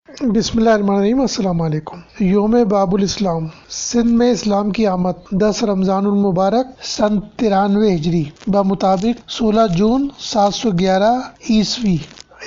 بسم اللہ الرحمن الرحیم۔ السلام علیکم۔ یوم باب الاسلام، سندھ میں اسلام کی آمد 10 رمضان المبارک سن 93 ہجری بمطابق 16 جون 711 عیسوی۔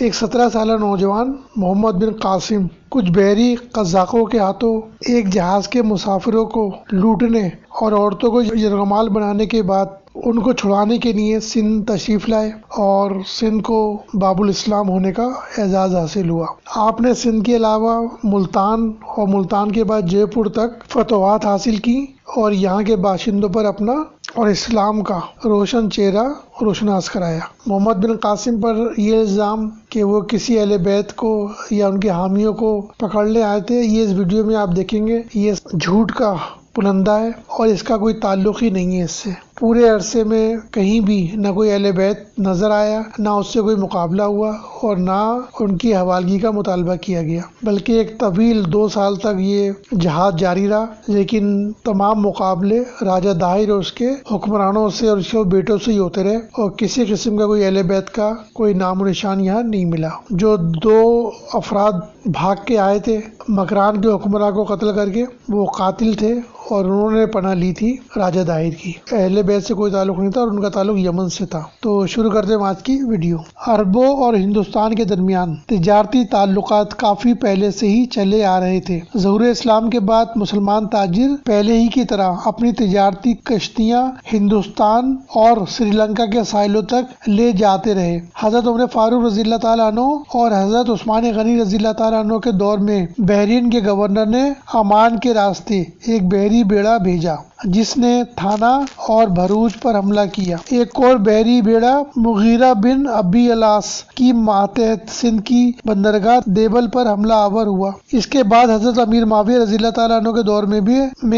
ایک 17 سالہ نوجوان محمد بن قاسم کچھ بحری قزاقوں کے ہاتھوں ایک جہاز کے مسافروں کو لوٹنے اور عورتوں کو یرغمال بنانے کے بعد ان کو چھڑانے کے لیے سندھ تشریف لائے اور سندھ کو باب الاسلام ہونے کا اعزاز حاصل ہوا۔ آپ نے سندھ کے علاوہ ملتان اور ملتان کے بعد جے پور تک فتوحات حاصل کی اور یہاں کے باشندوں پر اپنا اور اسلام کا روشن چہرہ روشناس کرایا۔ محمد بن قاسم پر یہ الزام کہ وہ کسی اہل بیت کو یا ان کے حامیوں کو پکڑنے آئے تھے، یہ اس ویڈیو میں آپ دیکھیں گے، یہ جھوٹ کا پلندہ ہے اور اس کا کوئی تعلق ہی نہیں ہے اس سے۔ پورے عرصے میں کہیں بھی نہ کوئی اہل بیت نظر آیا، نہ اس سے کوئی مقابلہ ہوا اور نہ ان کی حوالگی کا مطالبہ کیا گیا، بلکہ ایک طویل 2 سال تک یہ جہاد جاری رہا، لیکن تمام مقابلے راجہ داہر اور اس کے حکمرانوں سے اور اس کے بیٹوں سے ہی ہوتے رہے اور کسی قسم کا کوئی اہل بیت کا کوئی نام و نشان یہاں نہیں ملا۔ جو 2 افراد بھاگ کے آئے تھے مکران کے حکمراں کو قتل کر کے، وہ قاتل تھے اور انہوں نے پناہ لی تھی راجہ داہر کی۔ اہل بیت سے کوئی تعلق نہیں تھا اور ان کا تعلق یمن سے تھا۔ تو شروع کرتے ہیں آج کی ویڈیو۔ عربوں اور ہندوستان کے درمیان تجارتی تعلقات کافی پہلے سے ہی چلے آ رہے تھے۔ ظہور اسلام کے بعد مسلمان تاجر پہلے ہی کی طرح اپنی تجارتی کشتیاں ہندوستان اور سری لنکا کے ساحلوں تک لے جاتے رہے۔ حضرت عمر فاروق رضی اللہ تعالیٰ عنہ اور حضرت عثمان غنی رضی اللہ تعالیٰ عنہ کے دور میں بحرین کے گورنر نے عمان کے راستے ایک بحری بیڑا بھیجا جس نے تھانہ اور بھروچ پر حملہ کیا۔ ایک اور بحری بیڑا مغیرہ بن ابی الاس کی ماتحت سندھ کی بندرگاہ دیبل پر حملہ آور ہوا۔ اس کے بعد حضرت امیر معاویہ رضی اللہ تعالیٰ عنہ کے دور میں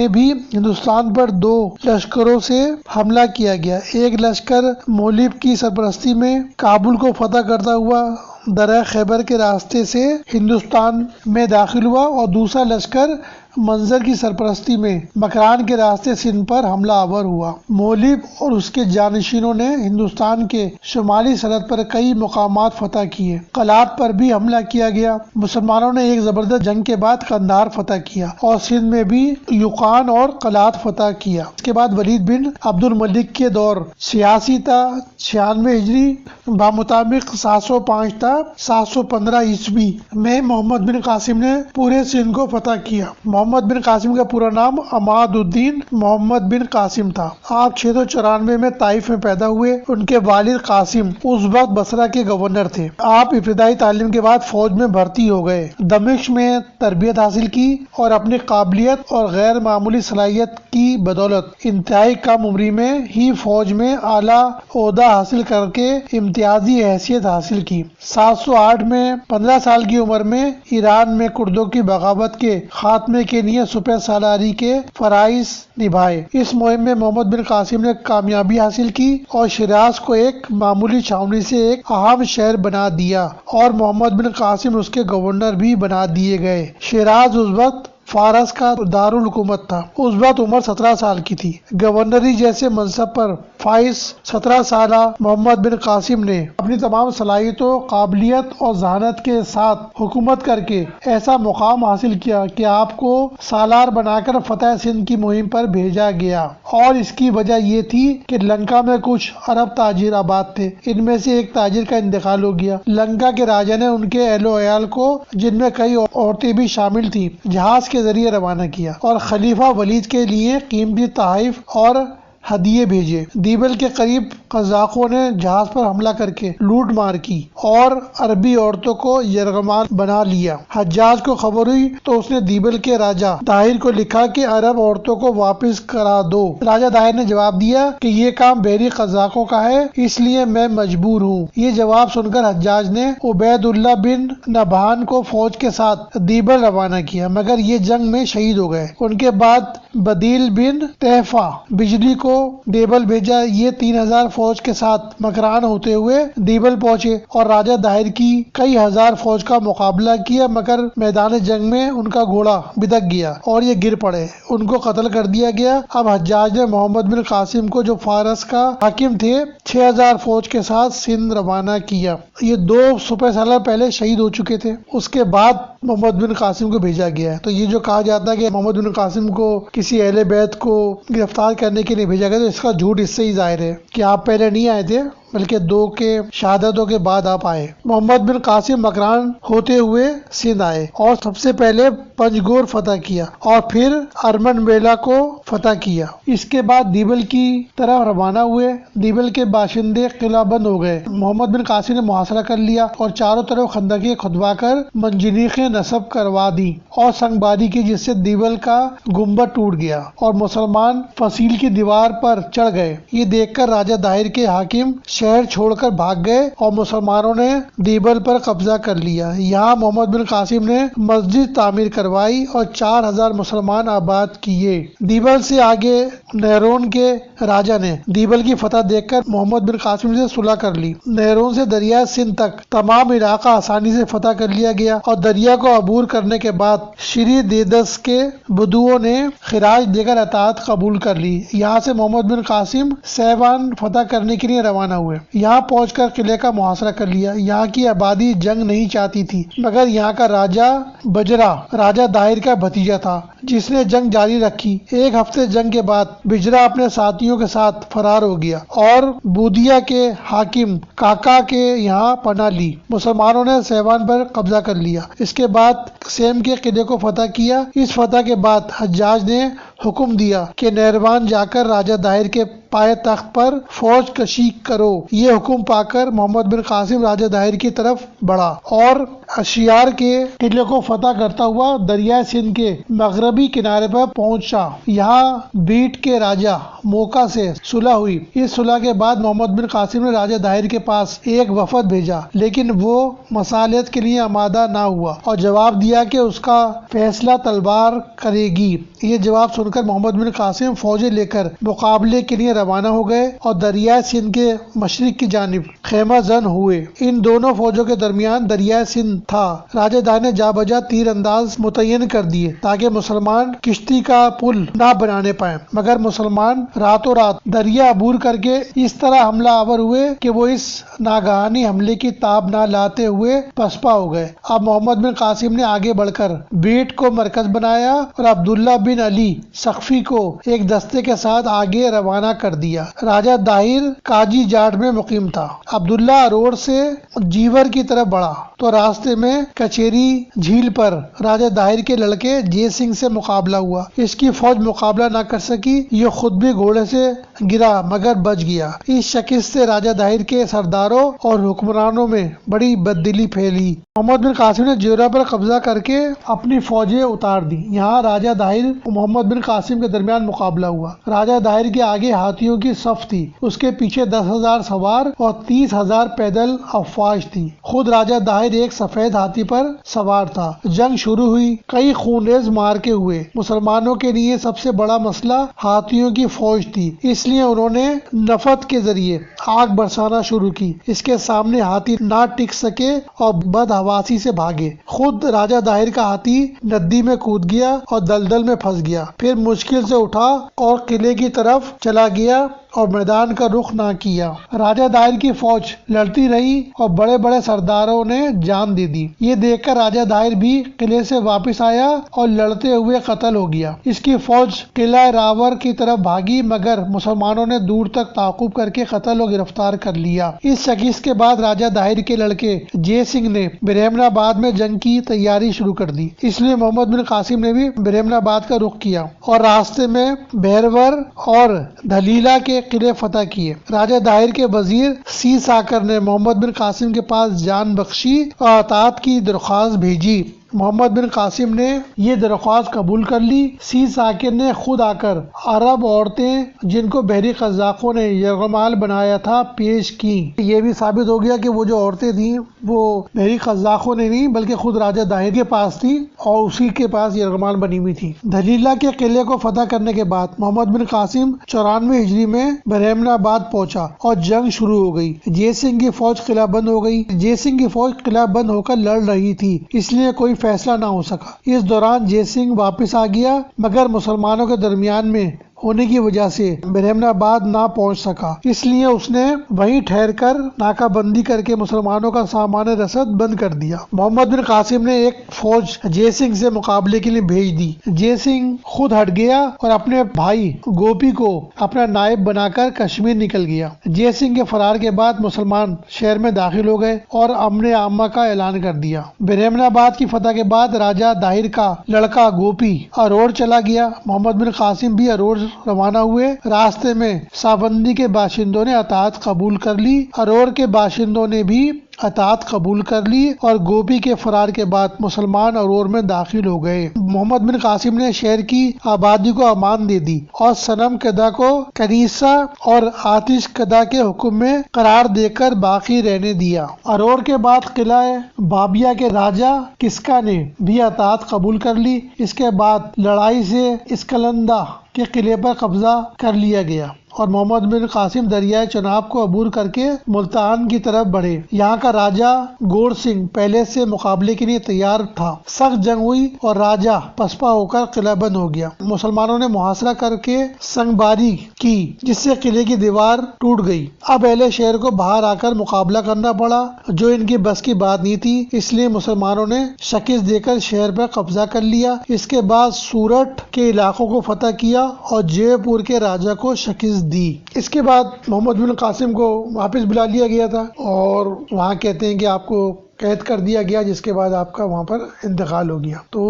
بھی ہندوستان پر 2 لشکروں سے حملہ کیا گیا۔ ایک لشکر مولب کی سرپرستی میں کابل کو فتح کرتا ہوا درہ خیبر کے راستے سے ہندوستان میں داخل ہوا اور دوسرا لشکر منظر کی سرپرستی میں مکران کے راستے سندھ پر حملہ آور ہوا۔ مولب اور اس کے جانشینوں نے ہندوستان کے شمالی سرحد پر کئی مقامات فتح کیے۔ قلات پر بھی حملہ کیا گیا۔ مسلمانوں نے ایک زبردست جنگ کے بعد قندھار فتح کیا اور سندھ میں بھی یوقان اور قلات فتح کیا۔ اس کے بعد ولید بن عبد الملک کے دور 86 تا 96 ہجری بمطابق 705 تا 715 عیسوی میں محمد بن قاسم نے پورے سندھ کو فتح کیا۔ محمد بن قاسم کا پورا نام عماد الدین محمد بن قاسم تھا۔ آپ 694 میں طائف میں پیدا ہوئے۔ ان کے والد قاسم اس وقت بصرہ کے گورنر تھے۔ آپ ابتدائی تعلیم کے بعد فوج میں بھرتی ہو گئے، دمشق میں تربیت حاصل کی اور اپنی قابلیت اور غیر معمولی صلاحیت کی بدولت انتہائی کم عمری میں ہی فوج میں اعلیٰ عہدہ حاصل کر کے امتیازی حیثیت حاصل کی۔ 708 میں 15 سال کی عمر میں ایران میں کردوں کی بغاوت کے خاتمے کے لیے سپہ سالاری کے فرائض نبھائے۔ اس مہم میں محمد بن قاسم نے کامیابی حاصل کی اور شیراز کو ایک معمولی چھاؤنی سے ایک اہم شہر بنا دیا اور محمد بن قاسم اس کے گورنر بھی بنا دیے گئے۔ شیراز اس وقت فارس کا دارالحکومت تھا۔ اس وقت عمر 17 سال کی تھی۔ گورنری جیسے منصب پر فائز 17 سالہ محمد بن قاسم نے اپنی تمام صلاحیتوں، قابلیت اور ذہانت کے ساتھ حکومت کر کے ایسا مقام حاصل کیا کہ آپ کو سالار بنا کر فتح سندھ کی مہم پر بھیجا گیا، اور اس کی وجہ یہ تھی کہ لنکا میں کچھ عرب تاجر آباد تھے۔ ان میں سے ایک تاجر کا انتقال ہو گیا۔ لنکا کے راجا نے ان کے اہل و عیال کو، جن میں کئی عورتیں بھی شامل تھیں، جہاز کے ذریعے روانہ کیا اور خلیفہ ولید کے لیے قیمتی تحائف اور ہدیے بھیجے۔ دیبل کے قریب قزاقوں نے جہاز پر حملہ کر کے لوٹ مار کی اور عربی عورتوں کو یرغمال بنا لیا۔ حجاج کو خبر ہوئی تو اس نے دیبل کے راجہ داہر کو لکھا کہ عرب عورتوں کو واپس کرا دو۔ راجہ داہر نے جواب دیا کہ یہ کام بحری قزاقوں کا ہے، اس لیے میں مجبور ہوں۔ یہ جواب سن کر حجاج نے عبید اللہ بن نبہان کو فوج کے ساتھ دیبل روانہ کیا، مگر یہ جنگ میں شہید ہو گئے۔ ان کے بعد بدیل بن تحفہ بجلی کو کو دیبل بھیجا۔ یہ 3000 فوج کے ساتھ مکران ہوتے ہوئے دیبل پہنچے اور راجہ داہر کی کئی ہزار فوج کا مقابلہ کیا، مگر میدان جنگ میں ان کا گھوڑا بدک گیا اور یہ گر پڑے، ان کو قتل کر دیا گیا۔ اب حجاج نے محمد بن قاسم کو، جو فارس کا حاکم تھے، 6000 فوج کے ساتھ سندھ روانہ کیا۔ یہ 2 سپہ سالار پہلے شہید ہو چکے تھے، اس کے بعد محمد بن قاسم کو بھیجا گیا ہے۔ تو یہ جو کہا جاتا ہے کہ محمد بن قاسم کو کسی اہل بیت کو گرفتار کرنے کے لیے بھیجا گیا، تو اس کا جھوٹ اس سے ہی ظاہر ہے کہ آپ پہلے نہیں آئے تھے، بلکہ 2 کے شہادتوں کے بعد آپ آئے۔ محمد بن قاسم مکران ہوتے ہوئے سندھ آئے اور سب سے پہلے پنجگور فتح کیا اور پھر ارمن بیلا کو فتح کیا۔ اس کے بعد دیبل کی طرف روانہ ہوئے۔ دیبل کے باشندے قلعہ بند ہو گئے۔ محمد بن قاسم نے محاصرہ کر لیا اور چاروں طرف خندقیں کھدوا کر منجنیقیں نصب کروا دی اور سنگ باری کی، جس سے دیبل کا گنبد ٹوٹ گیا اور مسلمان فصیل کی دیوار پر چڑھ گئے۔ یہ دیکھ کر راجہ داہر کے حاکم شہر چھوڑ کر بھاگ گئے اور مسلمانوں نے دیبل پر قبضہ کر لیا۔ یہاں محمد بن قاسم نے مسجد تعمیر کروائی اور 4000 مسلمان آباد کیے۔ دیبل سے آگے نہرون کے راجہ نے دیبل کی فتح دیکھ کر محمد بن قاسم سے صلح کر لی۔ نہرون سے دریائے سندھ تک تمام علاقہ آسانی سے فتح کر لیا گیا اور دریا کو عبور کرنے کے بعد شری دیدس کے بدوؤں نے خراج دے کر اطاعت قبول کر لی۔ یہاں سے محمد بن قاسم سیوان فتح کرنے کے لیے روانہ ہوئے۔ یہاں پہنچ کر قلعے کا محاصرہ کر لیا۔ یہاں کی آبادی جنگ نہیں چاہتی تھی، مگر یہاں کا راجہ بجرا راجہ داہر کا بھتیجا تھا، جس نے جنگ جاری رکھی۔ 1 ہفتے جنگ کے بعد بجرا اپنے ساتھیوں کے ساتھ فرار ہو گیا اور بودیا کے حاکم کاکا کے یہاں پناہ لی۔ مسلمانوں نے سیوان پر قبضہ کر لیا۔ اس کے بعد سیم کے قلعے کو فتح کیا۔ اس فتح کے بعد حجاج نے حکم دیا کہ نہروان جا کر راجہ داہر کے پائے تخت پر فوج کشی کرو۔ یہ حکم پا کر محمد بن قاسم راجہ داہر کی طرف بڑھا اور اشیار کے قلعے کو فتح کرتا ہوا دریائے سندھ کے مغربی کنارے پر پہنچا۔ یہاں بیٹ کے راجہ موکا سے صلح ہوئی۔ اس صلح کے بعد محمد بن قاسم نے راجہ داہر کے پاس ایک وفد بھیجا، لیکن وہ مصالحت کے لیے آمادہ نہ ہوا اور جواب دیا کہ اس کا فیصلہ تلوار کرے گی۔ یہ جواب سن کر محمد بن قاسم فوجیں لے کر مقابلے کے لیے روانہ ہو گئے اور دریائے سندھ کے مشرق کی جانب خیمہ زن ہوئے۔ ان دونوں فوجوں کے درمیان دریائے سندھ تھا۔ راجہ داہر نے جا بجا تیر انداز متعین کر دیے تاکہ مسلمان کشتی کا پل نہ بنانے پائیں، مگر مسلمان راتوں رات دریا عبور کر کے اس طرح حملہ آور ہوئے کہ وہ اس ناگہانی حملے کی تاب نہ لاتے ہوئے پسپا ہو گئے۔ اب محمد بن قاسم نے آگے بڑھ کر بیٹ کو مرکز بنایا اور عبداللہ بن علی سقفی کو ایک دستے کے ساتھ آگے روانہ کر دیا۔ راجہ داہر کاجی جاٹ میں مقیم تھا۔ عبداللہ اروڑ سے جیور کی طرف بڑھا تو راستے میں کچیری جھیل پر راجہ داہر کے لڑکے جے سنگھ سے مقابلہ ہوا۔ اس کی فوج مقابلہ نہ کر سکی۔ یہ خود بھی گھوڑے سے گرا مگر بچ گیا۔ اس شکست سے راجہ داہر کے سرداروں اور حکمرانوں میں بڑی بددلی پھیلی۔ محمد بن قاسم نے جیورا پر قبضہ کر کے اپنی فوجیں اتار دی۔ یہاں راجہ داہر اور محمد بن قاسم کے درمیان مقابلہ ہوا۔ راجہ داہر کے آگے ہاتھیوں کی صف تھی، اس کے پیچھے 10,000 سوار اور 30,000 پیدل افواج تھی۔ خود راجہ داہر ایک سفید ہاتھی پر سوار تھا۔ جنگ شروع ہوئی۔ کئی خونریز مارکے ہوئے۔ مسلمانوں کے لیے سب سے بڑا مسئلہ ہاتھیوں کی فوج تھی، اس لیے انہوں نے نفط کے ذریعے آگ برسانا شروع کی۔ اس کے سامنے ہاتھی نہ ٹک سکے اور بدحواسی سے بھاگے۔ خود راجہ داہر کا ہاتھی ندی میں کود گیا اور دلدل میں پھنس گیا، پھر مشکل سے اٹھا اور قلعے کی طرف چلا گیا اور میدان کا رخ نہ کیا۔ راجہ داہر کی فوج لڑتی رہی اور بڑے بڑے سرداروں نے جان دے دی۔ یہ دیکھ کر راجہ داہر بھی قلعے سے واپس آیا اور لڑتے ہوئے قتل ہو گیا۔ اس کی فوج قلعہ راور کی طرف بھاگی، مگر مسلمانوں نے دور تک تعاقب کر کے قتل و گرفتار کر لیا۔ اس شکست کے بعد راجہ داہر کے لڑکے جے سنگھ نے برہمن آباد میں جنگ کی تیاری شروع کر دی۔ اس لیے محمد بن قاسم نے بھی برہمن آباد کا رخ کیا اور راستے میں بہرور اور دھلیلا کے قلعے فتح کیے۔ راجہ داہر کے وزیر سی ساکر نے محمد بن قاسم کے پاس جان بخشی اور اطاعت کی درخواست بھیجی۔ محمد بن قاسم نے یہ درخواست قبول کر لی۔ سی ساکن نے خود آ کر عرب عورتیں جن کو بحری قزاقوں نے یرغمال بنایا تھا پیش کی۔ یہ بھی ثابت ہو گیا کہ وہ جو عورتیں تھیں وہ بحری قزاقوں نے نہیں بلکہ خود راجہ داہر کے پاس تھی اور اسی کے پاس یرغمال بنی ہوئی تھی۔ دھلیلا کے قلعے کو فتح کرنے کے بعد محمد بن قاسم 94 ہجری میں برہمن آباد پہنچا اور جنگ شروع ہو گئی۔ جے سنگھ کی فوج قلعہ بند ہو گئی۔ جے سنگھ کی فوج قلعہ بند ہو کر لڑ رہی تھی، اس لیے کوئی فیصلہ نہ ہو سکا۔ اس دوران جے سنگھ واپس آ گیا مگر مسلمانوں کے درمیان میں ہونے کی وجہ سے برہمن آباد نہ پہنچ سکا، اس لیے اس نے وہیں ٹھہر کر ناکہ بندی کر کے مسلمانوں کا سامان رسد بند کر دیا۔ محمد بن قاسم نے ایک فوج جے سنگھ سے مقابلے کے لیے بھیج دی۔ جے سنگھ خود ہٹ گیا اور اپنے بھائی گوپی کو اپنا نائب بنا کر کشمیر نکل گیا۔ جے سنگھ کے فرار کے بعد مسلمان شہر میں داخل ہو گئے اور امن عامہ کا اعلان کر دیا۔ برہمن آباد کی فتح کے بعد راجہ داہر کا لڑکا گوپی اروڑ چلا گیا۔ محمد بن قاسم بھی اروڑ روانہ ہوئے۔ راستے میں سابندی کے باشندوں نے اطاعت قبول کر لی، اروڑ کے باشندوں نے بھی اطاعت قبول کر لی اور گوپی کے فرار کے بعد مسلمان اروڑ میں داخل ہو گئے۔ محمد بن قاسم نے شہر کی آبادی کو امان دے دی اور صنم کدہ کو کنیسہ اور آتش کدہ کے حکم میں قرار دے کر باقی رہنے دیا۔ اروڑ کے بعد قلعہ بابیا کے راجہ کسکا نے بھی اطاعت قبول کر لی۔ اس کے بعد لڑائی سے اسکلندہ کے قلعے پر قبضہ کر لیا گیا اور محمد بن قاسم دریائے چناب کو عبور کر کے ملتان کی طرف بڑھے۔ یہاں کا راجہ گور سنگھ پہلے سے مقابلے کے لیے تیار تھا۔ سخت جنگ ہوئی اور راجہ پسپا ہو کر قلعہ بند ہو گیا۔ مسلمانوں نے محاصرہ کر کے سنگ باری کی جس سے قلعے کی دیوار ٹوٹ گئی۔ اب اہل شہر کو باہر آ کر مقابلہ کرنا پڑا جو ان کی بس کی بات نہیں تھی، اس لیے مسلمانوں نے شکست دے کر شہر پر قبضہ کر لیا۔ اس کے بعد سورٹ کے علاقوں کو فتح کیا اور جے پور کے راجہ کو شکست دی۔ اس کے بعد محمد بن قاسم کو واپس بلا لیا گیا تھا اور وہاں کہتے ہیں کہ آپ کو قید کر دیا گیا، جس کے بعد آپ کا وہاں پر انتقال ہو گیا۔ تو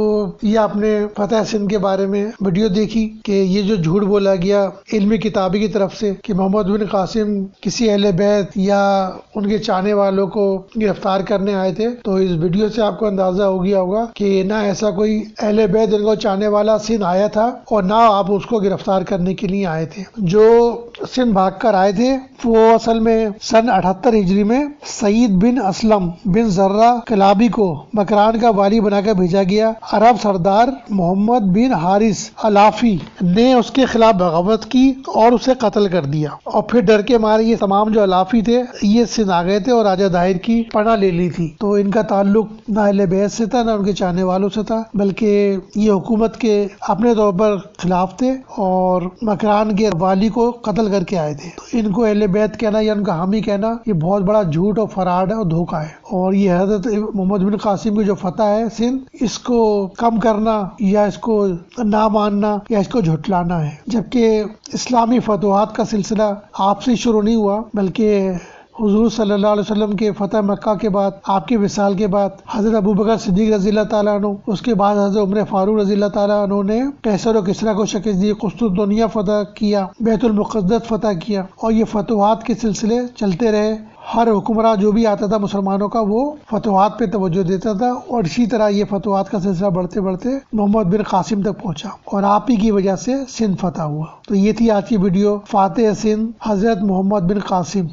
یہ آپ نے فتح سندھ کے بارے میں ویڈیو دیکھی کہ یہ جو جھوٹ بولا گیا علمی کتابی کی طرف سے کہ محمد بن قاسم کسی اہل بیت یا ان کے چاہنے والوں کو گرفتار کرنے آئے تھے، تو اس ویڈیو سے آپ کو اندازہ ہو گیا ہوگا کہ نہ ایسا کوئی اہل بیت جن کو چاہنے والا سندھ آیا تھا اور نہ آپ اس کو گرفتار کرنے کے لیے آئے تھے۔ جو سندھ بھاگ کر آئے تھے وہ اصل میں سن 78 ہجری میں سعید بن اسلم بن ذرہ کلابی کو مکران کا والی بنا کر بھیجا گیا۔ عرب سردار محمد بن حارث علافی نے اس کے خلاف بغاوت کی اور اسے قتل کر دیا اور پھر ڈر کے مارے یہ تمام جو علافی تھے یہ سندھ آ گئے تھے اور راجہ داہر کی پناہ لے لی تھی۔ تو ان کا تعلق نہ اہل بیت سے تھا نہ ان کے چاہنے والوں سے تھا، بلکہ یہ حکومت کے اپنے طور پر خلاف تھے اور مکران کے والی کو قتل کر کے آئے تھے۔ تو ان کو اہل بیت کہنا یا ان کا حامی کہنا یہ بہت بڑا جھوٹ اور فراڈ ہے اور دھوکہ ہے، اور یہ حضرت محمد بن قاسم کی جو فتح ہے سندھ، اس کو کم کرنا یا اس کو نہ ماننا یا اس کو جھٹلانا ہے۔ جبکہ اسلامی فتوحات کا سلسلہ آپ سے شروع نہیں ہوا بلکہ حضور صلی اللہ علیہ وسلم کے فتح مکہ کے بعد، آپ کے وصال کے بعد حضرت ابوبکر صدیق رضی اللہ تعالیٰ عنہ، اس کے بعد حضرت عمر فاروق رضی اللہ تعالیٰ عنہ نے قیصر و کسریٰ کو شکست دی، قسطنطنیہ فتح کیا، بیت المقدس فتح کیا، اور یہ فتوحات کے سلسلے چلتے رہے۔ ہر حکمراں جو بھی آتا تھا مسلمانوں کا وہ فتوحات پہ توجہ دیتا تھا اور اسی طرح یہ فتوحات کا سلسلہ بڑھتے بڑھتے محمد بن قاسم تک پہنچا اور آپ ہی کی وجہ سے سندھ فتح ہوا۔ تو یہ تھی آج کی ویڈیو، فاتح سندھ حضرت محمد بن قاسم۔